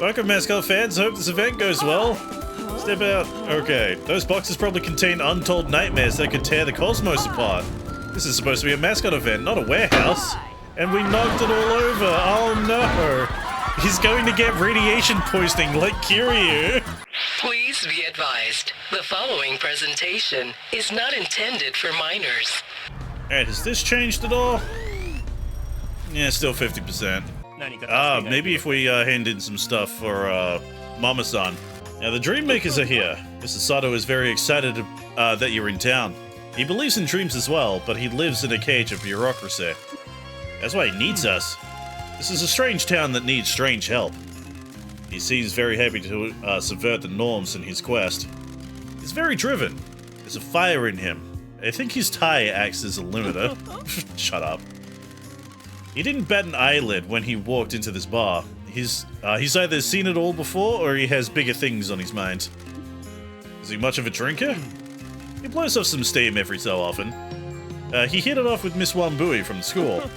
Welcome, Mascot fans. Hope this event goes well. Step out. Okay, those boxes probably contain untold nightmares that could tear the cosmos apart. This is supposed to be a Mascot event, not a warehouse. And we knocked it all over. Oh no. He's going to get radiation poisoning like Kiryu. Please be advised, the following presentation is not intended for minors. Alright, has this changed at all? Yeah, still 50%. Maybe if we hand in some stuff for Mama-san. Now, the Dream Makers are here. Mr. Sato is very excited that you're in town. He believes in dreams as well, but he lives in a cage of bureaucracy. That's why he needs us. This is a strange town that needs strange help. He seems very happy to subvert the norms in his quest. He's very driven. There's a fire in him. I think his tie acts as a limiter. Shut up. He didn't bat an eyelid when he walked into this bar. He's either seen it all before, or he has bigger things on his mind. Is he much of a drinker? He blows off some steam every so often. He hit it off with Miss Wambui from school.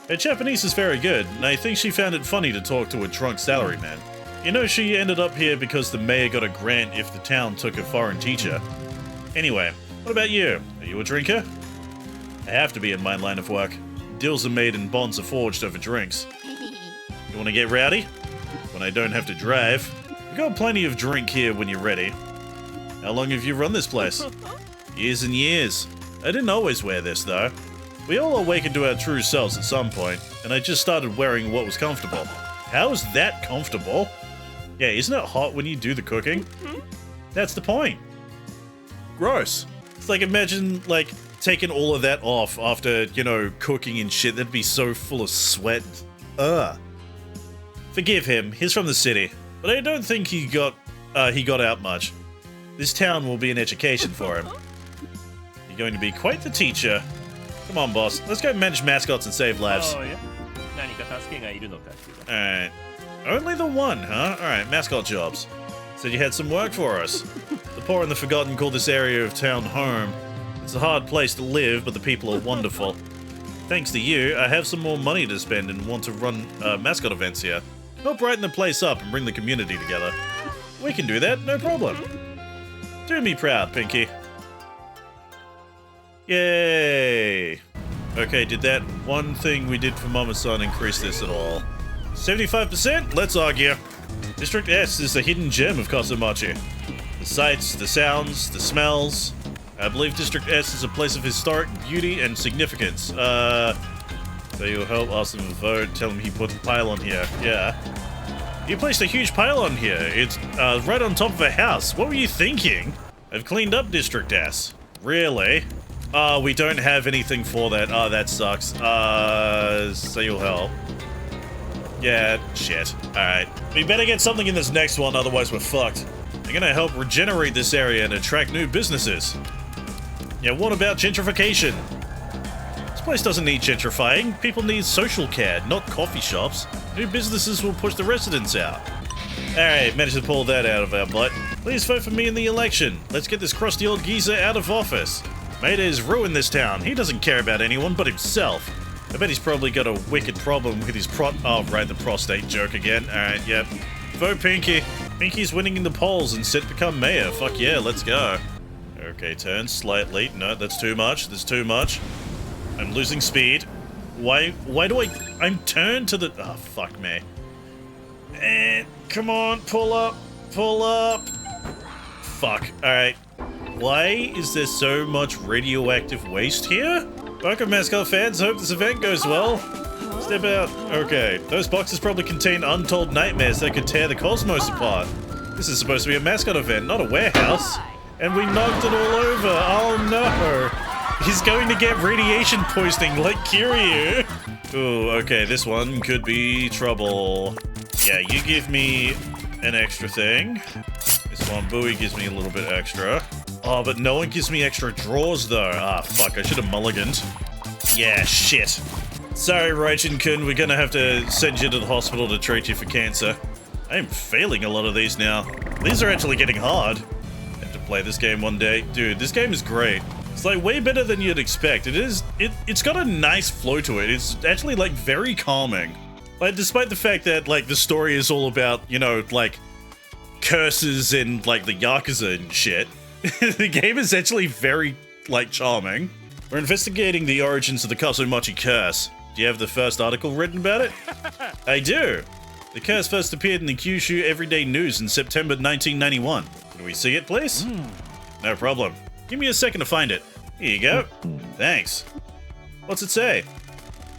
Her Japanese is very good, and I think she found it funny to talk to a drunk salaryman. You know, she ended up here because the mayor got a grant if the town took a foreign teacher. Anyway, what about you? Are you a drinker? I have to be in my line of work. Deals are made and bonds are forged over drinks. You want to get rowdy? When I don't have to drive. We've got plenty of drink here when you're ready. How long have you run this place? Years and years. I didn't always wear this, though. We all awakened to our true selves at some point, and I just started wearing what was comfortable. How is that comfortable? Yeah, isn't it hot when you do the cooking? That's the point. Gross. It's like, imagine, like, taking all of that off after, you know, cooking and shit. That'd be so full of sweat. Ugh. Forgive him, he's from the city, but I don't think he got out much. This town will be an education for him. You're going to be quite the teacher. Come on, boss. Let's go manage mascots and save lives. Oh, yeah. Alright. Only the one, huh? Alright, mascot jobs. Said you had some work for us. The poor and the forgotten call this area of town home. It's a hard place to live, but the people are wonderful. Thanks to you, I have some more money to spend and want to run mascot events here. Help brighten the place up and bring the community together. We can do that, no problem. Do me proud, Pinky. Yay! Okay, did that one thing we did for Mama-san increase this at all? 75%? Let's argue. District S is the hidden gem of Kasumachi. The sights, the sounds, the smells. I believe District S is a place of historic beauty and significance. So you'll help ask him to vote, tell him he put the pylon here. Yeah. You placed a huge pylon here. It's right on top of a house. What were you thinking? I've cleaned up District S. Really? We don't have anything for that. Oh, that sucks. So you'll help. Yeah, shit. Alright. We better get something in this next one, otherwise we're fucked. I'm gonna help regenerate this area and attract new businesses. Yeah, what about gentrification? This place doesn't need gentrifying. People need social care, not coffee shops. New businesses will push the residents out. Alright, managed to pull that out of our butt. Please vote for me in the election. Let's get this crusty old geezer out of office. Mayday's ruined this town. He doesn't care about anyone but himself. I bet he's probably got a wicked problem with his oh, right, the prostate joke again. Alright, yep. Vote Pinky. Pinky's winning in the polls and set to become mayor. Fuck yeah, let's go. Okay, turn slightly. No, that's too much. That's too much. I'm losing speed. Why do I'm turned to the... Oh, fuck me. And come on, pull up. Pull up. Fuck. Alright. Why is there so much radioactive waste here? Welcome, Mascot fans. Hope this event goes well. Step out. Okay, those boxes probably contain untold nightmares that could tear the cosmos apart. This is supposed to be a mascot event, not a warehouse. And we knocked it all over. Oh no. He's going to get radiation poisoning like Kiryu. Ooh, okay, this one could be trouble. Yeah, you give me an extra thing. This one, Bowie gives me a little bit extra. Oh, but no one gives me extra drawers, though. Ah, fuck, I should have mulliganed. Yeah, shit. Sorry, Raichin-kun, we're gonna have to send you to the hospital to treat you for cancer. I am failing a lot of these now. These are actually getting hard. I have to play this game one day. Dude, this game is great. It's like way better than you'd expect. It's got a nice flow to it. It's actually like very calming. Like, despite the fact that, like, the story is all about, you know, like, curses and, like, the Yakuza and shit, the game is actually very, like, charming. We're investigating the origins of the Kasumachi curse. Do you have the first article written about it? I do. The curse first appeared in the Kyushu Everyday News in September 1991. Can we see it, please? No problem. Give me a second to find it. Here you go. Thanks. What's it say?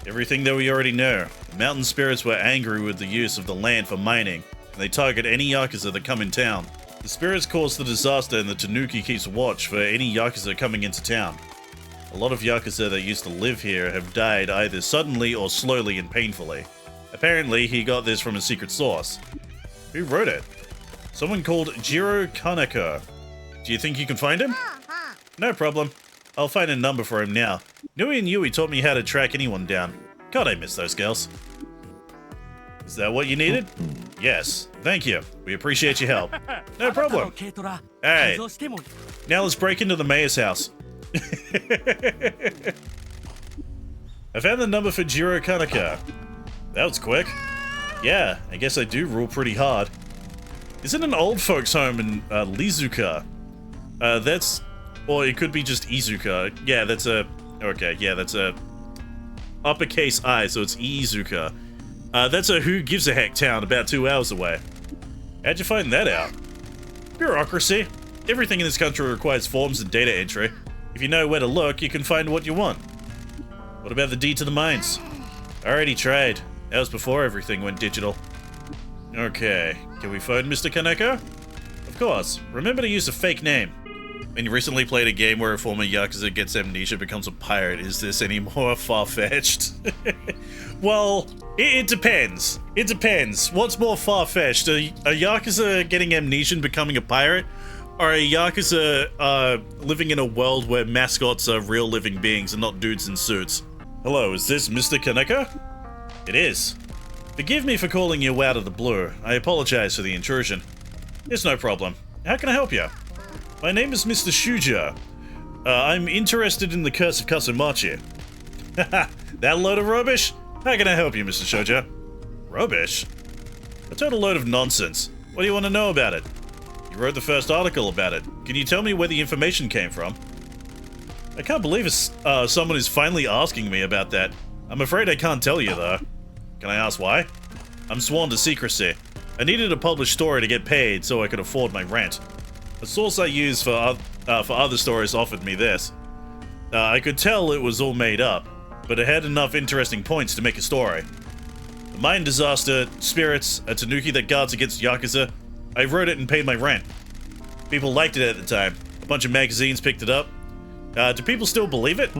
Everything that we already know. The mountain spirits were angry with the use of the land for mining, and they target any Yakuza that come in town. The spirits caused the disaster, and the Tanuki keeps watch for any Yakuza coming into town. A lot of Yakuza that used to live here have died either suddenly or slowly and painfully. Apparently, he got this from a secret source. Who wrote it? Someone called Jiro Kaneko. Do you think you can find him? No problem. I'll find a number for him now. Nui and Yui taught me how to track anyone down. God, I miss those girls. Is that what you needed? Yes. Thank you. We appreciate your help. No problem. Alright. Now let's break into the mayor's house. I found the number for Jiro Kaneka. That was quick. Yeah, I guess I do rule pretty hard. Is it an old folks home in Lizuka? That's... Or it could be just Izuka. Yeah, that's a... Okay, yeah, that's a... uppercase I, so it's Izuka. That's a who gives a heck town about 2 hours away. How'd you find that out? Bureaucracy. Everything in this country requires forms and data entry. If you know where to look, you can find what you want. What about the deed to the mines? I already tried. That was before everything went digital. Okay, can we phone Mr. Kaneko? Of course. Remember to use a fake name. When you recently played a game where a former Yakuza gets amnesia becomes a pirate, is this any more far-fetched? Well, it depends. It depends. What's more far-fetched? A Yakuza getting amnesia and becoming a pirate? Or a Yakuza living in a world where mascots are real living beings and not dudes in suits? Hello, is this Mr. Kaneko? It is. Forgive me for calling you out of the blue. I apologize for the intrusion. It's no problem. How can I help you? My name is Mr. Shuja. I'm interested in the Curse of Kasumachi. Haha, that load of rubbish? How can I help you, Mr. Shuja? Rubbish? A total load of nonsense. What do you want to know about it? You wrote the first article about it. Can you tell me where the information came from? I can't believe someone is finally asking me about that. I'm afraid I can't tell you, though. Can I ask why? I'm sworn to secrecy. I needed a published story to get paid so I could afford my rent. A source I use for other stories offered me this. I could tell it was all made up, but it had enough interesting points to make a story. The mine disaster, spirits, a tanuki that guards against Yakuza. I wrote it and paid my rent. People liked it at the time. A bunch of magazines picked it up. Do people still believe it?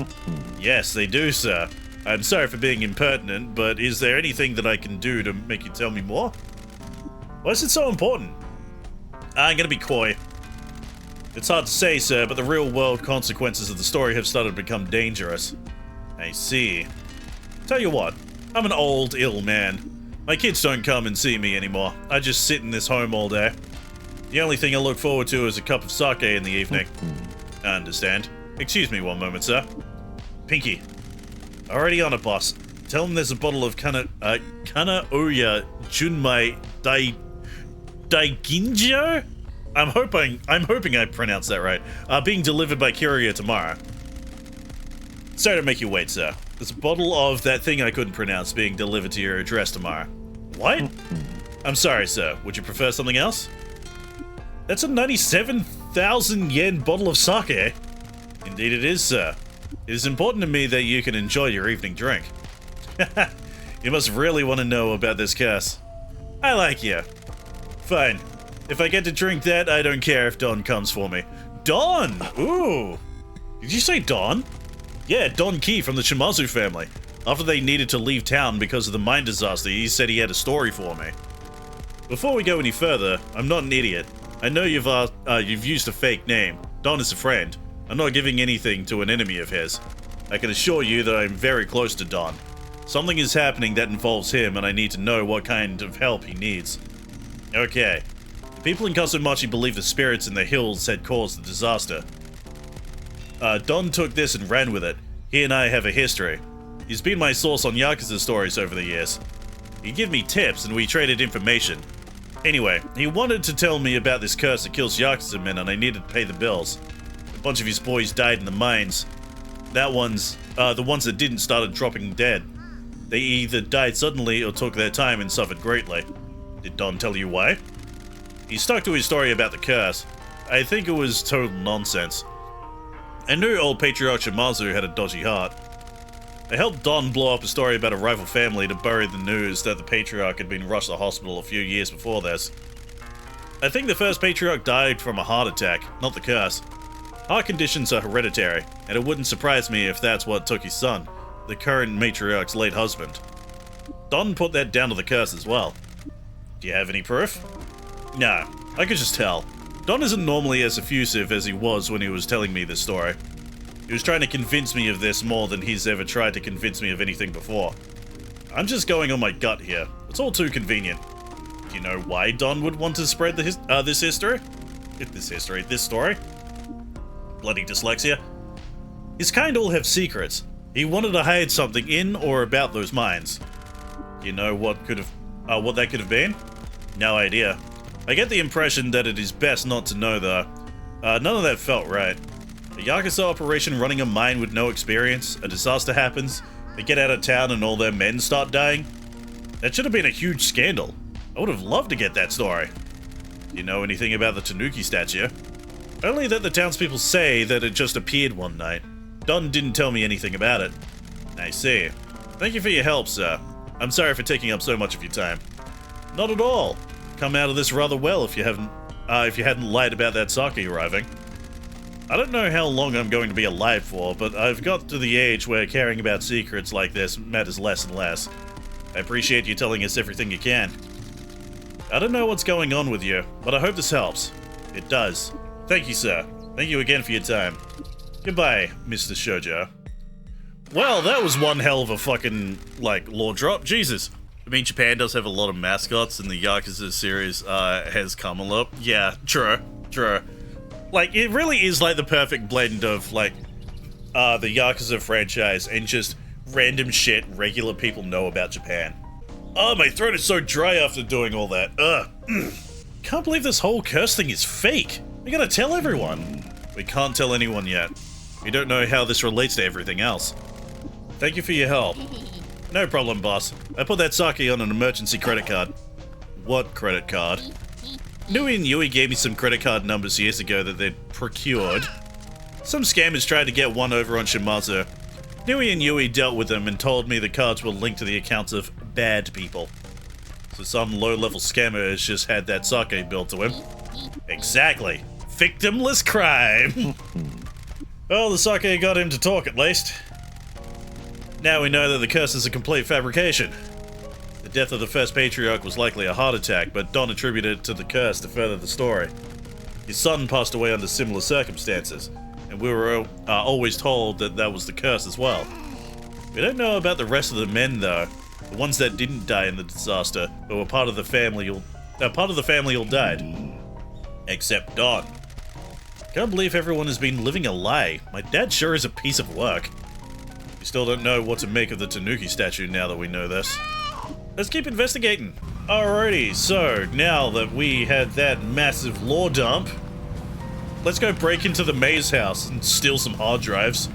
Yes, they do, sir. I'm sorry for being impertinent, but is there anything that I can do to make you tell me more? Why is it so important? I'm gonna be coy. It's hard to say, sir, but the real-world consequences of the story have started to become dangerous. I see. Tell you what, I'm an old, ill man. My kids don't come and see me anymore. I just sit in this home all day. The only thing I look forward to is a cup of sake in the evening. I understand. Excuse me one moment, sir. Pinky. Already on it, boss. Tell him there's a bottle of Kanaoya Junmai Daiginjo? I'm hoping I pronounced that right. Being delivered by courier tomorrow. Sorry to make you wait, sir. There's a bottle of that thing I couldn't pronounce being delivered to your address tomorrow. What? I'm sorry, sir. Would you prefer something else? That's a 97,000 yen bottle of sake. Indeed it is, sir. It is important to me that you can enjoy your evening drink. You must really want to know about this curse. I like you. Fine. If I get to drink that, I don't care if Don comes for me. Don! Ooh! Did you say Don? Yeah, Don Key from the Shimazu family. After they needed to leave town because of the mine disaster, he said he had a story for me. Before we go any further, I'm not an idiot. I know you've used a fake name. Don is a friend. I'm not giving anything to an enemy of his. I can assure you that I'm very close to Don. Something is happening that involves him, and I need to know what kind of help he needs. Okay. The people in Kasumachi believe the spirits in the hills had caused the disaster. Don took this and ran with it. He and I have a history. He's been my source on Yakuza stories over the years. He'd give me tips and we traded information. Anyway, he wanted to tell me about this curse that kills Yakuza men and I needed to pay the bills. A bunch of his boys died in the mines. The ones that didn't started dropping dead. They either died suddenly or took their time and suffered greatly. Did Don tell you why? He stuck to his story about the curse. I think it was total nonsense. I knew old Patriarch Shimazu had a dodgy heart. I helped Don blow up a story about a rival family to bury the news that the Patriarch had been rushed to hospital a few years before this. I think the first Patriarch died from a heart attack, not the curse. Heart conditions are hereditary, and it wouldn't surprise me if that's what took his son, the current Matriarch's late husband. Don put that down to the curse as well. Do you have any proof? No, I could just tell. Don isn't normally as effusive as he was when he was telling me this story. He was trying to convince me of this more than he's ever tried to convince me of anything before. I'm just going on my gut here. It's all too convenient. Do you know why Don would want to spread this story? Bloody dyslexia. His kind all have secrets. He wanted to hide something in or about those mines. Do you know what that could have been? No idea. I get the impression that it is best not to know though. None of that felt right. A Yakuza operation running a mine with no experience, a disaster happens, they get out of town and all their men start dying. That should have been a huge scandal. I would have loved to get that story. Do you know anything about the Tanuki statue? Only that the townspeople say that it just appeared one night. Don didn't tell me anything about it. I see. Thank you for your help, sir. I'm sorry for taking up so much of your time. Not at all. Come out of this rather well if you hadn't lied about that sake arriving. I don't know how long I'm going to be alive for, but I've got to the age where caring about secrets like this matters less and less. I appreciate you telling us everything you can. I don't know what's going on with you, but I hope this helps. It does. Thank you, sir. Thank you again for your time. Goodbye, Mr. Shoujo. Well, that was one hell of a fucking, lore drop. Jesus. I mean, Japan does have a lot of mascots, and the Yakuza series has come a lot. Yeah, true. It really is, the perfect blend of, the Yakuza franchise and just random shit regular people know about Japan. Oh, my throat is so dry after doing all that. Ugh. Can't believe this whole curse thing is fake. We gotta tell everyone. We can't tell anyone yet. We don't know how this relates to everything else. Thank you for your help. No problem, boss. I put that sake on an emergency credit card. What credit card? Nui and Yui gave me some credit card numbers years ago that they'd procured. Some scammers tried to get one over on Shimazu. Nui and Yui dealt with them and told me the cards were linked to the accounts of bad people. So some low-level scammer has just had that sake billed to him. Exactly. Victimless crime. Well, the sake got him to talk at least. Now we know that the curse is a complete fabrication. The death of the first Patriarch was likely a heart attack, but Don attributed it to the curse to further the story. His son passed away under similar circumstances, and we were always told that that was the curse as well. We don't know about the rest of the men though, the ones that didn't die in the disaster, but were part of the family all died. Except Don. Can't believe everyone has been living a lie. My dad sure is a piece of work. We still don't know what to make of the Tanuki statue now that we know this. Let's keep investigating. Alrighty, so now that we had that massive lore dump, let's go break into the maze house and steal some hard drives.